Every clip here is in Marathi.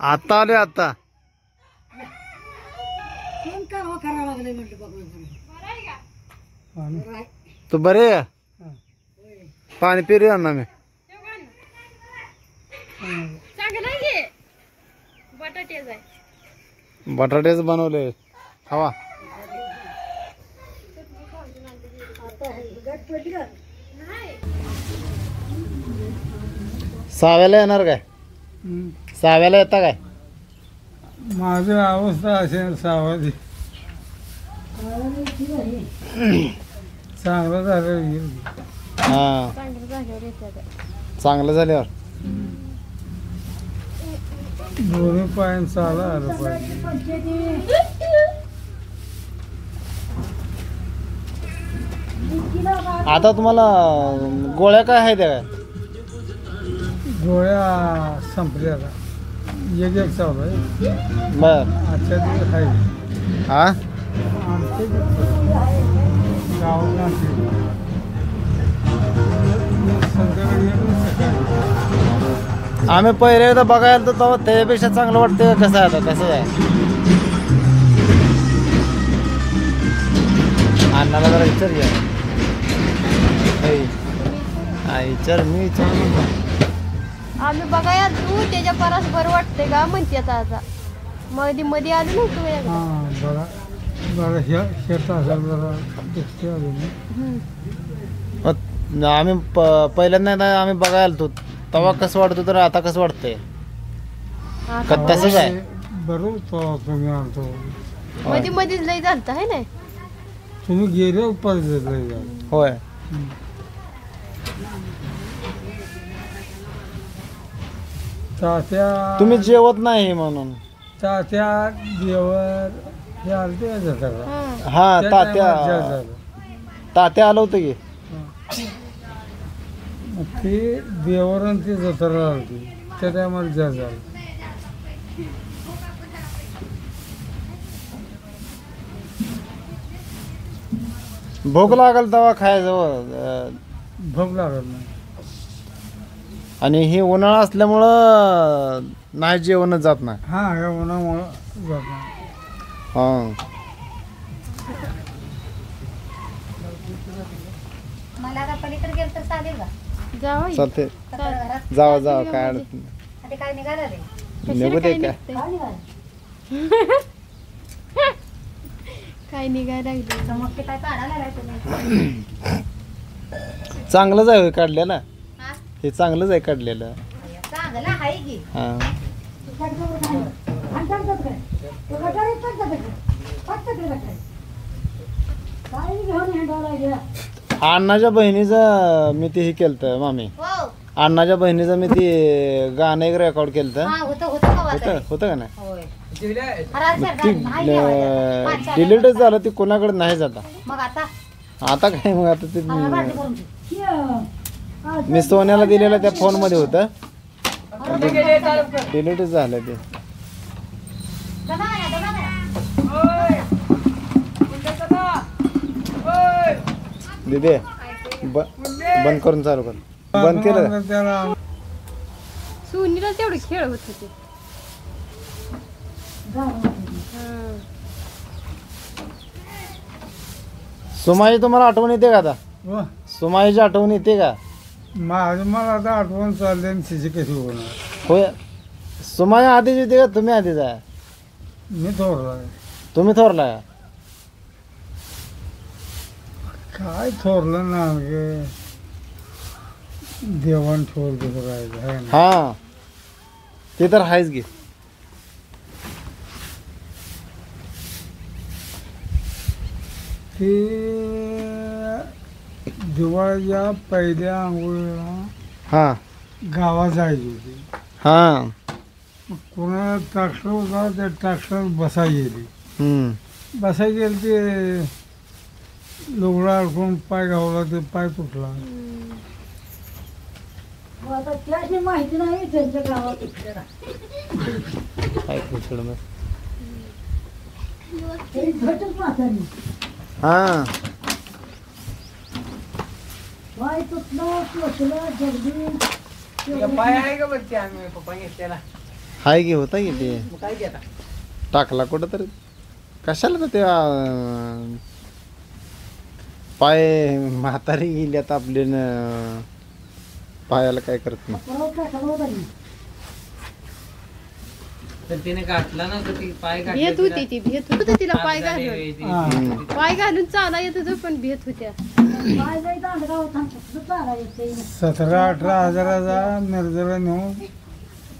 आता आले आता. तू बरे आहे? पाणी पिरी आणा मी. बटाटेच बनवले हवा. साव्याला येणार काय? साव्याला येता काय? माझी अवस्था असेल सावाची. चांगलं झालं. हा चांगलं झाल्यावर दोन्ही पाय चाला आलं पाहिजे. आता तुम्हाला गोळ्या काय आहेत काय? गोळ्या संपल्या आता. एक चालू आहे. बर आजच्या दिवस आहे. हा आमच्या गावात संध्याकाळी सकाळी आम्ही पहिले एकदा बघायला तर तेव्हा त्यापेक्षा चांगलं वाटतं. कसं आहे आता कसं आहे? अण्णाला जरा विचार घ्या. विचार मी विचार. आम्ही बघाया तू त्याच्या परास बरं वाटतंय का म्हणते आता. मध्ये मध्ये आली नव्हतं. हां बघा बघा शेत असेल जरा दिसते आली. आम्ही पहिल्यांदा आम्ही बघायला तो तेव्हा कसं वाटतं तर आता कसं वाटतंय? तसंच आहे. बरोबर तुम्ही आणतो मध्ये मध्येच लई झालत आहे ना. तुम्ही गेले परत. होय तात्या तुम्ही जेवत नाही म्हणून. तात्या देवर हे आलते का जत्रा? हा तात्या आलं होतं की. ते देवर आणि ते जत्रा आलती त्या टायमाला जास्त झालं. भूक लागल तेव्हा खायचं. भूक लागत नाही. आणि हे उन्हाळा असल्यामुळं नाही जेवणच जात नाही. हा या उन्हामुळं जात नाही. हा मला आता पलीकडे गेलं तर चालेल का? चालते. जावा जावा काय अडचण नाही. ते काय निघालं रे? निघू दे काय. काय निघायला लागले. मग ते काय काढायला लागलाय तुम्ही? चांगलंच आहे काढलेलं. हे चांगलंच आहे काढलेलं. चांगलं आहे की. हा अण्णाच्या बहिणीचं मी ते हे केलं मामी. हो अण्णाच्या बहिणीचं मी ते गाणं एक रेकॉर्ड केलं. हा होतं होतं होतं का नाही? होय ती डिलीटच झालं. ती कोणाकडे नाही जाता. मग आता आता काय मग आता ते मी सोन्याला दिलेलं त्या फोन मध्ये होतं. डिलीटच झालं ते. दिदे बंद करून चालू कर. बंद केलं. त्याला सुनीला तेवढे खेळ होत होते. सुमाई तुम्हाला आठवण येते का आता? व सुमाईची आठवण येते का? मला आता आठवण चालली आणि तिची कशी होणार. होय सुमाई आधीच येते का तुम्ही आधीच आहे? मी थोरला तुम्ही थोरला. काय थोरलं ना देवान ठेवलं तिथं राहायचं आहे ना. हा ते तर आहेच की. ते दिवाळीच्या पहिल्या आंघोळीला हा गावात जायची होती. हा मग कोणाला ट्रॅक्टर होता त्या ट्रॅक्टर बसायला गेली. बसायला गेली ते लुगडा अडकून पाय गावला. ते पाय तुटला. माहिती नाही त्यांच्या गावात. काय कुठलं मग. हा पाय तुटलं जगदी पाय आहे का बघते आम्ही पप्पा घेतलेला. हाय की होता की ते मग काय देता टाकला कुठं तरी कशाला तर ते पाय म्हातारी गेली आता आपले पायाला काय करत नाही परवा टाकायला होता की. तर तिने घातला ना तर ती पाय भेट होती ती भेट होती तिला पाय घालून पाय घालून चाला येत होतं पण भेट होत्या पाय जाई दांडगाव थांबतो तुझं चालायचं 17-18 हजाराचा निर्जरा नेऊन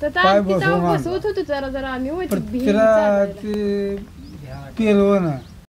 तर पाय आम्ही तिथं बसवून आणला. बसवत होतो जरा जरा आम्ही होती पण भेट तिला चालायला. ते पेलवणं